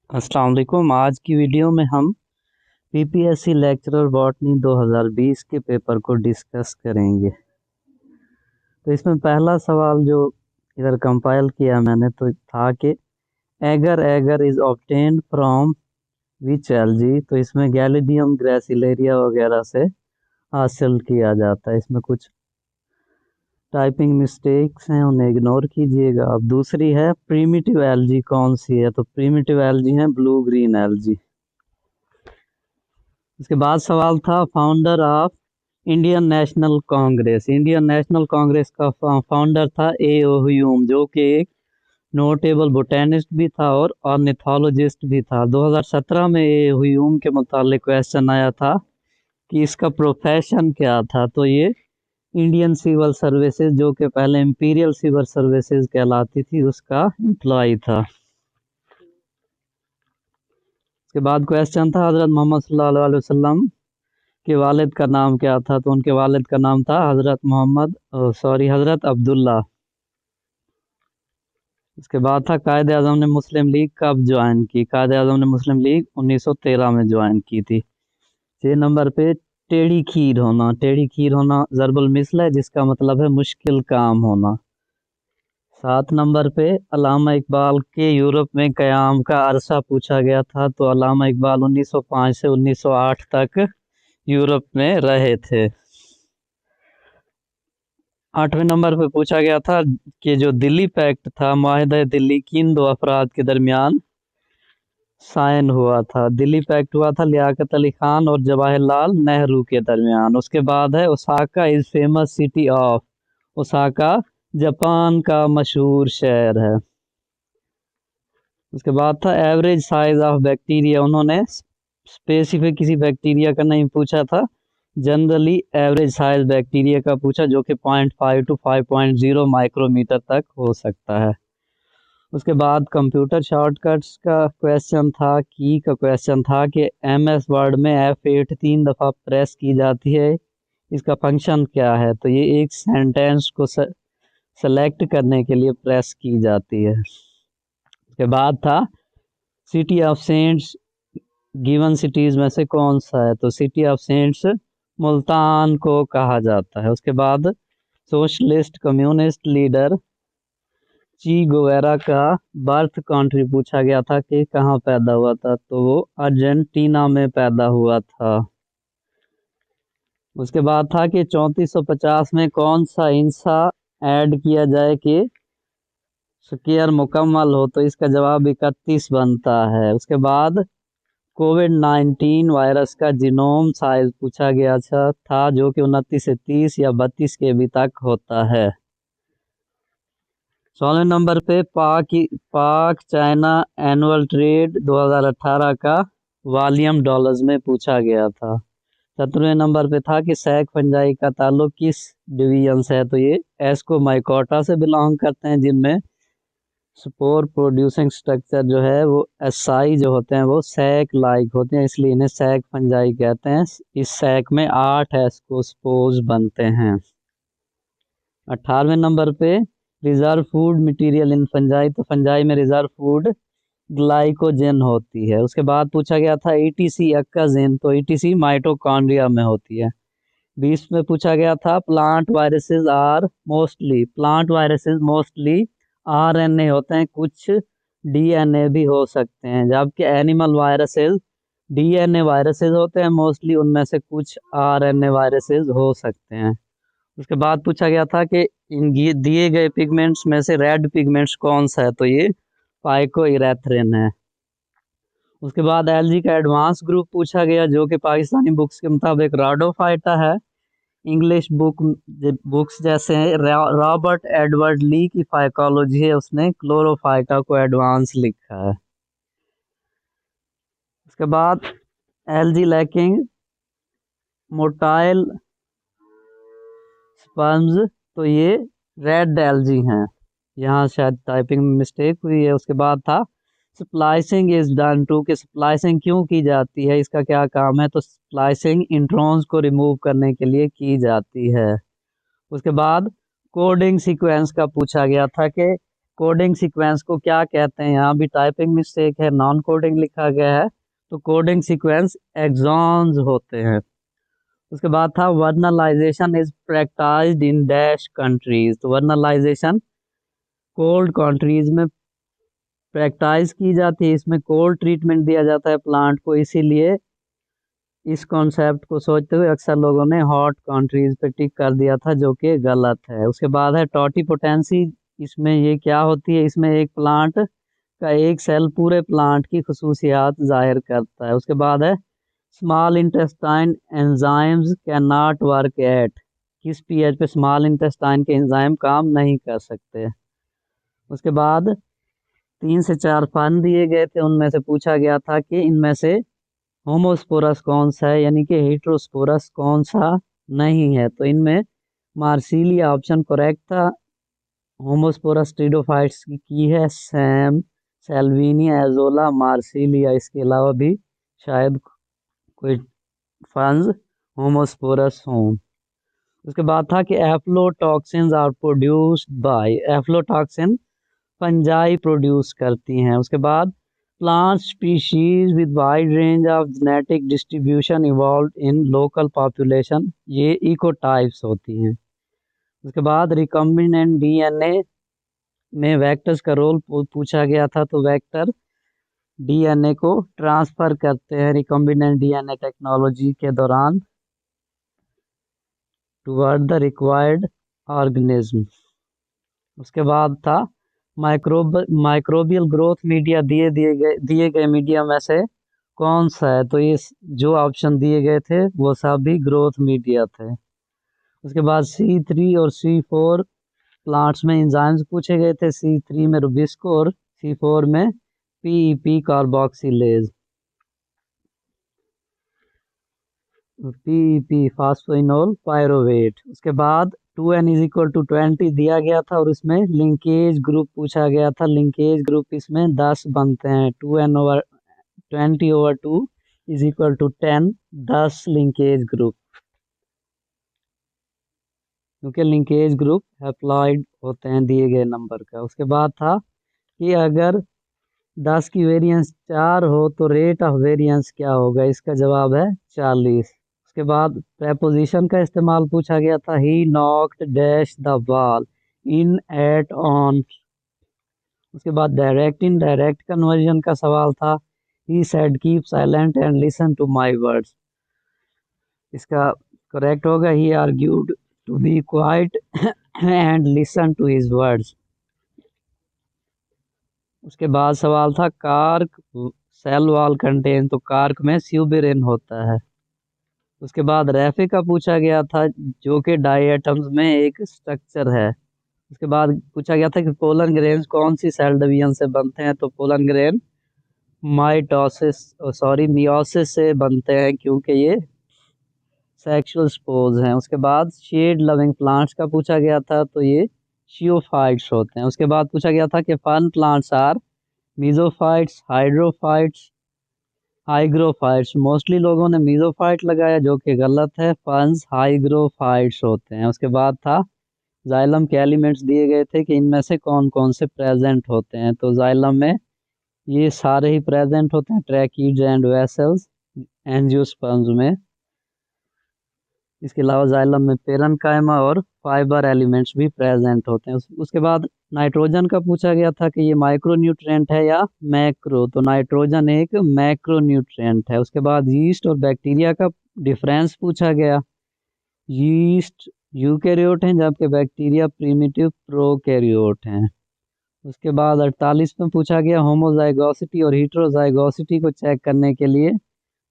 अस्सलाम वालेकुम। आज की वीडियो में हम पीपीएससी लेक्चरर बॉटनी 2020 के पेपर को डिस्कस करेंगे। तो इसमें पहला सवाल जो इधर कंपाइल किया मैंने तो था कि agar agar is obtained from which algae. तो इसमें गैलिडियम ग्रेसिलेरिया वगैरह से हासिल किया जाता है। इसमें कुछ टाइपिंग मिस्टेक्स हैं, उन्हें इग्नोर कीजिएगा। अब दूसरी है प्रीमिटिव एल्गी कौन सी है, तो प्रीमिटिव एल्गी है ब्लू ग्रीन एल्गी। इसके बाद सवाल था founder of Indian national Congress. Indian national Congress का फाउंडर था ए.ओ. ह्यूम, जो कि एक नोटेबल बोटेनिस्ट भी था और ऑर्निथोलॉजिस्ट भी था। 2017 में ए.ओ. ह्यूम के मुतालिक क्वेश्चन आया था कि इसका प्रोफेशन क्या था, तो ये इंडियन सिविल सर्विसेज, जो कि पहले इंपीरियल सिविल सर्विसेज कहलाती थी, उसका एम्प्लॉय था। उसके बाद क्वेश्चन था हजरत मोहम्मद सल्लल्लाहु अलैहि वसल्लम के वालिद का नाम क्या था, तो उनके वालिद का नाम था हजरत अब्दुल्ला। उसके बाद था कायद आजम ने मुस्लिम लीग कब ज्वाइन की। कायद आजम ने मुस्लिम लीग 1913 में ज्वाइन की थी। 6 नंबर पे टेढ़ी खीर होना। टेढ़ी खीर होना ज़रबुल मिसल है, जिसका मतलब है मुश्किल काम होना। 7 नंबर पे अल्लामा इकबाल के यूरोप में क़याम का अरसा पूछा गया था, तो अल्लामा इकबाल 1905 से 1908 तक यूरोप में रहे थे। 8वें नंबर पे पूछा गया था कि जो दिल्ली पैक्ट था, मुआहिदा दिल्ली, किन दो अफराद के दरमियान साइन हुआ था। दिल्ली पैक्ट हुआ था लियाकत अली खान और जवाहरलाल नेहरू के दरमियान। उसके बाद है Osaka is famous city of. Osaka Japan का मशहूर शहर है। उसके बाद था एवरेज साइज ऑफ बैक्टीरिया। उन्होंने स्पेसिफिक किसी बैक्टीरिया का नहीं पूछा था, जनरली एवरेज साइज बैक्टीरिया का पूछा, जो कि 0.5 टू 5.0 माइक्रोमीटर तक हो सकता है। उसके बाद कंप्यूटर शॉर्टकट्स का क्वेश्चन था, की का क्वेश्चन था कि एमएस वर्ड में F8 3 दफ़ा प्रेस की जाती है, इसका फंक्शन क्या है, तो ये एक सेंटेंस को सेलेक्ट करने के लिए प्रेस की जाती है। उसके बाद था city of cents given cities में से कौन सा है, तो सिटी ऑफ सेंट्स मुल्तान को कहा जाता है। उसके बाद सोशलिस्ट कम्युनिस्ट लीडर ची गुवेरा का बर्थ कंट्री पूछा गया था कि कहाँ पैदा हुआ था, तो वो अर्जेंटीना में पैदा हुआ था। उसके बाद था कि 3450 में कौन सा इंसा ऐड किया जाए कि स्क्वायर मुकम्मल हो, तो इसका जवाब 31 बनता है। उसके बाद कोविड-19 वायरस का जीनोम साइज पूछा गया था, जो कि 29 से 30 या 32 के बी तक होता है। 16 नंबर पे पाक चाइना एनुअल ट्रेड 2018 का वॉल्यूम डॉलर्स में पूछा गया था। 17वें नंबर पे था कि सैक फंजाई का ताल्लुक किस डिवीजन से है, तो ये एस्को माइकोटा से बिलोंग करते हैं, जिनमें स्पोर प्रोड्यूसिंग स्ट्रक्चर जो है वो एसाई जो होते हैं वो सैक लाइक होते हैं, इसलिए इन्हें सैक फंजाई कहते हैं। इस सैक में 8 एस्को स्पोर्स बनते हैं। 18वें नंबर पे reserve food material in fungi, तो फंजाई में रिजर्व फूड ग्लाइकोजन होती है। उसके बाद पूछा गया था ईटीसी अक्काजिन, तो ईटीसी माइटोकॉन्ड्रिया में होती है। 20 में पूछा गया था प्लांट वायरसेस मोस्टली आरएनए होते हैं, कुछ डीएनए भी हो सकते हैं, जबकि एनिमल वायरसेस डीएनए वायरसेस होते हैं मोस्टली, उनमें से कुछ आरएनए वायरसेस हो सकते हैं। उसके बाद पूछा गया था कि इन दिए गए पिगमेंट्स में से रेड पिगमेंट्स कौन सा है, तो ये फाइकोइरेथ्रिन है। उसके बाद एलजी का एडवांस ग्रुप पूछा गया, जो कि पाकिस्तानी बुक्स के मुताबिक राडोफाइटा है। इंग्लिश बुक्स जैसे रॉबर्ट एडवर्ड ली की फाइकोलॉजी है, उसने क्लोरोफाइटा को एडवांस लिखा है। उसके बाद एलजी लैकिंग मोटाइल स्पर्म्स, तो ये रेड एलजी हैं, यहाँ शायद टाइपिंग में मिस्टेक हुई है। उसके बाद था स्प्लाइसिंग इज डन टू, कि स्प्लाइसिंग क्यों की जाती है, इसका क्या काम है, तो स्प्लाइसिंग इंट्रॉन्स को रिमूव करने के लिए की जाती है। उसके बाद कोडिंग सीक्वेंस का पूछा गया था कि कोडिंग सीक्वेंस को क्या कहते हैं? यहाँ भी टाइपिंग मिस्टेक है, नॉन कोडिंग लिखा गया है, तो कोडिंग सीक्वेंस एक्सॉन्स होते हैं। उसके बाद था vernalization is practised in dash countries. तो वर्नलाइजेशन कोल्ड कंट्रीज में प्रैक्टाइज की जाती है, इसमें कोल्ड ट्रीटमेंट दिया जाता है प्लांट को, इसीलिए इस कॉन्सेप्ट को सोचते हुए अक्सर लोगों ने हॉट कंट्रीज पे टिक कर दिया था, जो कि गलत है। उसके बाद है टोटिपोटेंसी। इसमें ये क्या होती है? इसमें एक प्लांट का एक सेल पूरे प्लांट की खुसूसियात जाहिर करता है। उसके बाद है small intestine enzymes can not work at. किस पीएच पे स्मॉल इंटेस्टाइन के एंजाइम काम नहीं कर सकते? उसके बाद 3 से 4 फन दिए गए थे, उनमें से पूछा गया था कि इनमें से होमोस्पोरस कौन सा है, यानी कि हेट्रोस्पोरस कौन सा नहीं है। तो इनमें मार्सिलिया ऑप्शन करेक्ट था। होमोस्पोरस ट्रिडोफाइट्स की है सैम, सेल्विनिया, एजोला, मार्सिलिया। इसके अलावा भी शायद कोई फंस होमोस्पोरस हों। उसके बाद था कि aflatoxins are produced by. Aflatoxin fungi produce करती हैं। उसके बाद plant species with wide range of genetic distribution evolve in local population, ये इकोटाइप्स होती हैं। उसके बाद रिकम्बिनेंट डीएनए में वेक्टर्स का रोल पूछा गया था, तो वेक्टर डीएनए को ट्रांसफर करते हैं रिकम्बिनेंट डीएनए टेक्नोलॉजी के दौरान टुवर्ड द रिक्वायर्ड ऑर्गेनिज्म। उसके बाद था माइक्रोबियल ग्रोथ मीडिया। दिए गए मीडिया में से कौन सा है? तो ये जो ऑप्शन दिए गए थे वो सब भी ग्रोथ मीडिया थे। उसके बाद C3 और C4 प्लांट्स में एंजाइम्स पूछे गए थे। C3 में रुबिस्को और C4 में PEP carboxylase. PEP phosphoenol pyruvate. उसके बाद 2n इज इक्वल टू 20 दिया गया था और इसमें लिंकेज ग्रुप पूछा गया था। लिंकेज ग्रुप इसमें 10 बनते हैं। 2n over 20 over 2 is equal to 10, 10 linkage group, क्योंकि लिंकेज ग्रुप हैप्लॉइड होते हैं दिए गए नंबर का। उसके बाद था कि अगर 10 की वेरिएंस 4 हो तो रेट ऑफ वेरिएंस क्या होगा? इसका जवाब है 40। उसके बाद प्रेपोजिशन का इस्तेमाल पूछा गया था। He knocked dash the ball in eight on. उसके बाद डायरेक्ट इनडायरेक्ट कन्वर्जन का सवाल था। He said keep silent and listen to my words. इसका करेक्ट होगा he argued to be quiet and listen to his words. उसके बाद सवाल था कार्क सेल वॉल कंटेन। तो कार्क में स्यूबिरिन होता है। उसके बाद रैफे का पूछा गया था, जो कि डायटम्स में एक स्ट्रक्चर है। उसके बाद पूछा गया था कि पोलन ग्रेन्स कौन सी सेल डिवीजन से बनते हैं? तो पोलन ग्रेन मियोसिस से बनते हैं, क्योंकि ये सेक्सुअल स्पोर्स हैं। उसके बाद शेड लविंग प्लांट्स का पूछा गया था, तो ये शियोफाइट्स होते हैं। उसके बाद पूछा गया था कि fern plants are mesophytes, hydrophytes, hygrophytes. Mostly लोगों ने मीजोफाइट लगाया, जो कि गलत है। फंस हाइग्रोफाइट्स होते हैं। उसके बाद था जाइलम के एलिमेंट्स दिए गए थे कि इनमें से कौन कौन से प्रेजेंट होते हैं। तो जाइलम में ये सारे ही प्रेजेंट होते हैं, ट्रैकीड्स एंड वेसल्स, एंजियोस्पर्म्स में। इसके अलावा जाइलम में पेरेन्काइमा और फाइबर एलिमेंट्स भी प्रेजेंट होते हैं। उसके बाद नाइट्रोजन का पूछा गया था कि ये माइक्रो न्यूट्रिएंट है या मैक्रो। तो नाइट्रोजन एक मैक्रो न्यूट्रिएंट है। उसके बाद यीस्ट और बैक्टीरिया का डिफरेंस पूछा गया। यीस्ट यूकैरियोट हैं, जबकि बैक्टीरिया प्रिमिटिव प्रोकैरियोट हैं। उसके बाद 48 में पूछा गया होमोजाइगोसिटी और हेटेरोजाइगोसिटी को चेक करने के लिए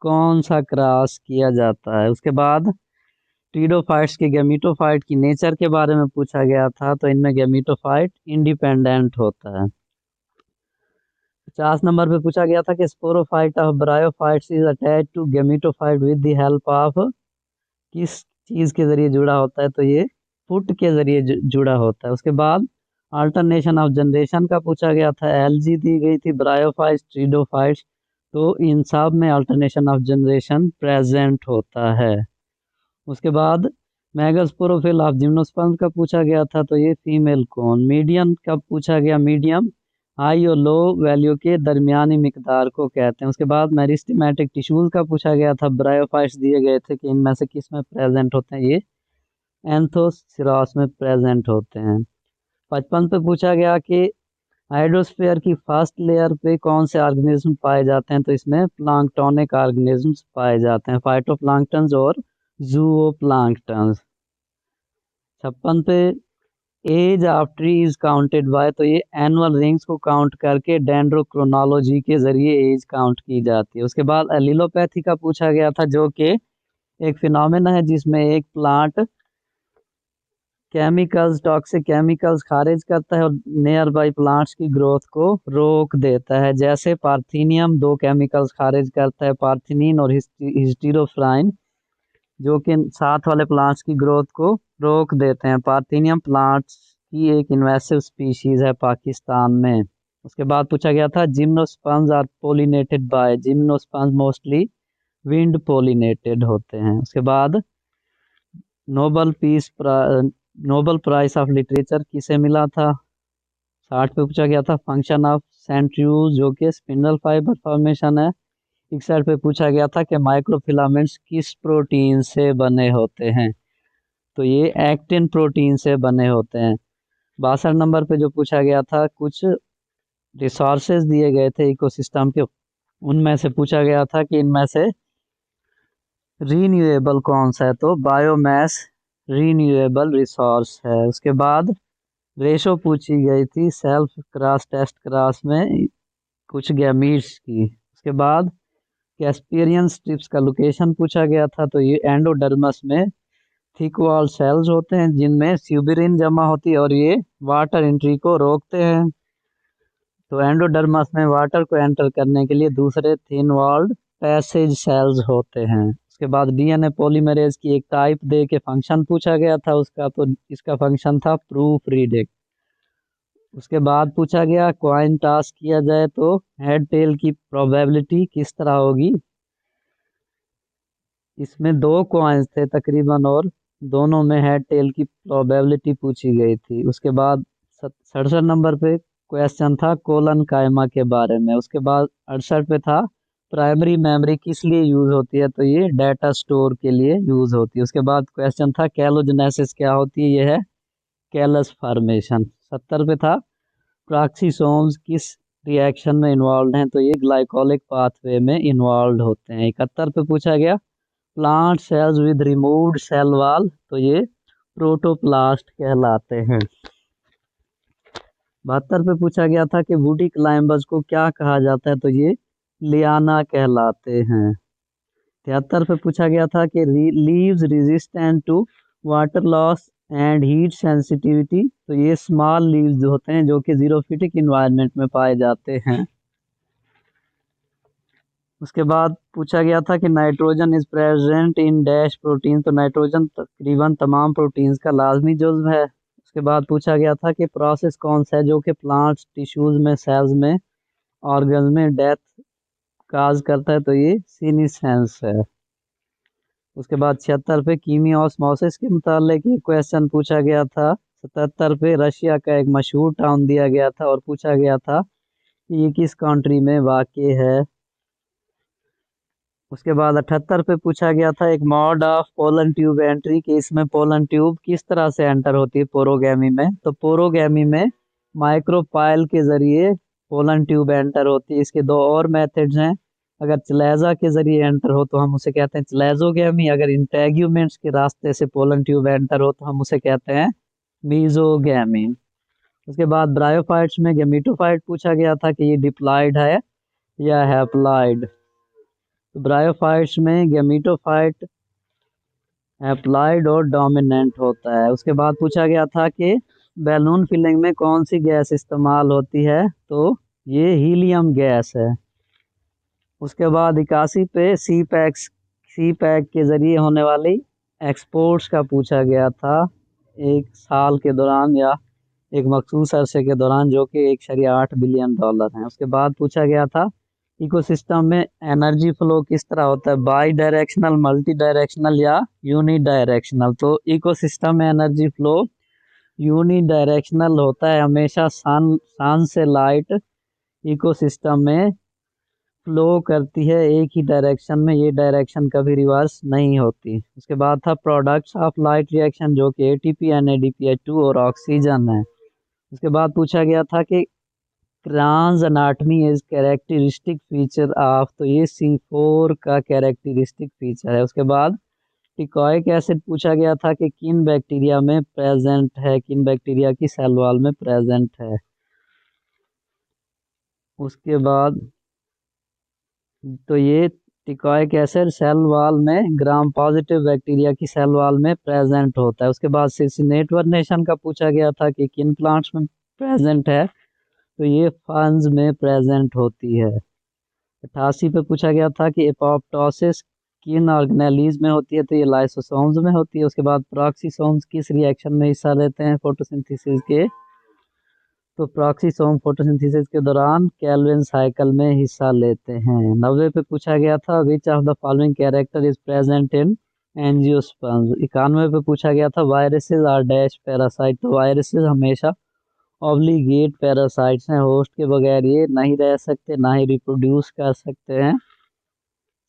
कौन सा क्रॉस किया जाता है। उसके बाद ट्रीडोफाइट्स के गैमीटोफाइट की नेचर के बारे में पूछा गया था, तो इनमें गैमीटोफाइट इंडिपेंडेंट होता है। 50 नंबर पे पूछा गया था कि sporophyte of bryophytes is attach to gametophyte with the help of. किस चीज के जरिए जुड़ा होता है? तो ये फुट के जरिए जुड़ा होता है। उसके बाद अल्टरनेशन ऑफ जनरेशन का पूछा गया था। एलजी दी गई थी, ब्रायोफाइट्स, ट्रीडोफाइट्स। तो इन सब में अल्टरनेशन ऑफ जनरेशन प्रेजेंट होता है। उसके बाद मेगास्पोरोफिल ऑफ जिम्नोस्पर्म का पूछा गया था, तो ये फीमेल कौन। मीडियम का पूछा गया, मीडियम हाई और लो वैल्यू के दरमियानी मिकदार को कहते हैं। उसके बाद मेरिस्टेमेटिक टिश्यूज का पूछा गया था, ब्रायोफाइट्स दिए गए थे कि इनमें से किस में प्रेजेंट होते हैं, ये एंथोसिरास में प्रेजेंट होते हैं। 55 पे पूछा गया कि हाइड्रोस्फीयर की फर्स्ट लेयर पे कौन से ऑर्गेनिज्म पाए जाते हैं, तो इसमें प्लांक्टोनिक ऑर्गेनिजम्स पाए जाते हैं, फाइटोप्लांक्टन्स और जूओप्लांक्टन्स। 56 पे age of tree is counted by, तो ये एनुअल रिंग्स को काउंट करके डेंड्रोक्रोनोलॉजी के जरिए एज काउंट की जाती है। उसके बाद एलिलोपैथी का पूछा गया था, जो कि एक फिनोमेना है जिसमें एक प्लांट केमिकल्स, टॉक्सिक केमिकल्स खारिज करता है और नियर बाई प्लांट्स की ग्रोथ को रोक देता है। जैसे पार्थीनियम दो केमिकल्स खारिज करता है, पार्थीनिन और हिस्टीरोफ्राइन, जो कि साथ वाले प्लांट्स की ग्रोथ को रोक देते हैं। पार्थीनियम प्लांट्स की एक इन्वेसिव स्पीशीज है पाकिस्तान में। उसके बाद पूछा गया था gymnosperms are pollinated by, gymnosperms mostly wind pollinated होते हैं। उसके बाद Nobel peace Nobel prize of literature किसे मिला था। 60 पे पूछा गया था फंक्शन ऑफ सेंट्रीफ्यूज, जो कि स्पिंडल फाइबर फॉर्मेशन है। 61 पे पूछा गया था कि माइक्रोफिलामेंट्स किस प्रोटीन से बने होते हैं, तो ये एक्टिन प्रोटीन से बने होते हैं। 62 नंबर पे जो पूछा गया था, कुछ रिसोर्सेज दिए गए थे इकोसिस्टम के, उनमें से पूछा गया था कि इनमें से रीन्यूएबल कौन सा है, तो बायोमास रीन्यूएबल रिसोर्स है। उसके बाद रेशो पूछी गई थी सेल्फ क्रॉस टेस्ट क्रॉस में कुछ गैमीट्स की। उसके बाद कैस्पेरियन स्ट्रिप्स का लोकेशन पूछा गया था, तो ये एंडोडर्मस में थिक वॉल सेल्स होते हैं जिनमें स्यूबिरिन जमा होती है और ये वाटर एंट्री को रोकते हैं। तो एंडोडर्मस में वाटर को एंटर करने के लिए दूसरे थिन वॉल्ड पैसेज सेल्स होते हैं। उसके बाद डीएनए पॉलीमरेज की एक टाइप दे के फंक्शन पूछा गया था उसका, तो इसका फंक्शन था प्रूफ रीडिंग। उसके बाद पूछा गया कॉइन टॉस किया जाए तो हेड टेल की प्रोबेबिलिटी किस तरह होगी। इसमें दो कॉइन्स थे तकरीबन और दोनों में हेड टेल की प्रोबेबिलिटी पूछी गई थी। उसके बाद 67 नंबर पे क्वेश्चन था कोलन कायमा के बारे में। उसके बाद 68 पे था प्राइमरी मेमोरी किस लिए यूज होती है, तो ये डाटा स्टोर के लिए यूज होती है। उसके बाद क्वेश्चन था कैलोजेनेसिस क्या होती है, ये है कैलस फॉर्मेशन। 70 पे था प्रॉक्सिसोम्स किस रिएक्शन में इन्वॉल्व हैं, तो ये ग्लाइकोलिक पाथवे में इन्वॉल्व होते हैं। 71 पे पूछा गया plant cells with removed cell wall, तो ये प्रोटोप्लास्ट कहलाते हैं। 72 पे पूछा गया था कि वुडी क्लाइंबर्स को क्या कहा जाता है, तो ये लियाना कहलाते हैं। 73 पे पूछा गया था कि leaves resistant to water loss and heat sensitivity, तो ये स्मॉल लीव्स जो होते हैं जो कि जीरोफिटिक इन्वायरमेंट में पाए जाते हैं। उसके बाद पूछा गया था कि nitrogen is present in dash protein, तो नाइट्रोजन तकरीबन तमाम प्रोटीन्स का लाजमी जुज्व है। उसके बाद पूछा गया था कि प्रोसेस कौन सा है जो कि प्लांट्स टिश्यूज में सेल्स में ऑर्गन में डेथ काज करता है, तो ये सीनिसेंस है। उसके बाद 76 पे कीमी ऑस्मोसिस के मुतालिक एक क्वेश्चन पूछा गया था। 77 पे रशिया का एक मशहूर टाउन दिया गया था और पूछा गया था कि ये किस कंट्री में वाक़ है। उसके बाद 78 पे पूछा गया था एक mod of pollen tube entry, कि इसमें पोलन ट्यूब किस तरह से एंटर होती है पोरोगैमी में, तो पोरोगैमी में माइक्रोपाइल के जरिए पोलन ट्यूब एंटर होती है। इसके दो और मेथड्स हैं, अगर चलेजा के जरिए एंटर हो तो हम उसे कहते हैं चलेजोगैमी, अगर इंटेग्यूमेंट्स के रास्ते से पोलन ट्यूब एंटर हो तो हम उसे कहते हैं मीजोगैमी। उसके बाद ब्रायोफाइट्स में गेमिटोफाइट पूछा गया था कि ये डिप्लॉयड है या हैप्लॉयड, तो ब्रायोफाइट्स में गेमिटोफाइट एप्लाइड और डोमिनेंट होता है। उसके बाद पूछा गया था कि बैलून फिलिंग में कौन सी गैस इस्तेमाल होती है, तो ये हीलियम गैस है। उसके बाद 81 पे सी पैक के जरिए होने वाली एक्सपोर्ट्स का पूछा गया था एक साल के दौरान या एक मखसूस अरसे के दौरान, जो कि 1.8 बिलियन डॉलर हैं। उसके बाद पूछा गया था इकोसिस्टम में एनर्जी फ्लो किस तरह होता है, बाई डायरेक्शनल, मल्टी डायरेक्शनल या यूनी डायरेक्शनल। तो इकोसिस्टम में एनर्जी फ्लो यूनी डायरेक्शनल होता है हमेशा। सन से लाइट इकोसिस्टम में फ्लो करती है एक ही डायरेक्शन में, ये डायरेक्शन कभी रिवर्स नहीं होती। उसके बाद था प्रोडक्ट्स ऑफ लाइट रिएक्शन, जो कि एटीपी, NADPH2 और ऑक्सीजन है। उसके बाद पूछा गया था कि cross anatomy is characteristic feature of, तो ये C4 का कैरेक्टरिस्टिक फीचर है। उसके बाद टिकॉइक एसिड पूछा गया था कि किन बैक्टीरिया में प्रेजेंट है, किन बैक्टीरिया की सेल वॉल में प्रेजेंट है। उसके बाद तो ये टिकॉइक एसिड सेल वॉल में ग्राम पॉजिटिव बैक्टीरिया की सेल वॉल में प्रेजेंट होता है। उसके बाद सिसिनेट वर्नेशन का पूछा गया था कि किन प्लांट्स में प्रेजेंट है, तो ये फर्न्स में प्रेजेंट होती है। 88 पे पूछा गया था कि एपोप्टोसिस किन ऑर्गेनेलीज में होती है, तो ये लाइसोसोम्स में होती है। उसके बाद प्रॉक्सीसोम्स किस रिएक्शन में हिस्सा लेते हैं, फोटोसिंथेसिस के, तो प्रॉक्सीसोम फोटोसिंथेसिस के दौरान केल्विन साइकिल में हिस्सा लेते हैं। 90 पे पूछा गया था which of the following character is present in angiosperms. 91 पे पूछा गया था वायरसेस आर डैश पैरासाइट, तो वायरसेस हमेशा ऑब्लिगेट पैरासाइट्स हैं, होस्ट के बगैर ये नहीं रह सकते, ना ही रिप्रोड्यूस कर सकते हैं,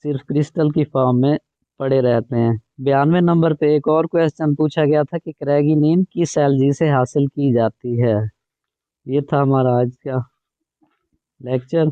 सिर्फ क्रिस्टल की फॉर्म में पड़े रहते हैं। 92 नंबर पे एक और क्वेश्चन पूछा गया था कि क्रेगिनिन किस एल्गी से हासिल की जाती है। ये था हमारा आज का लेक्चर।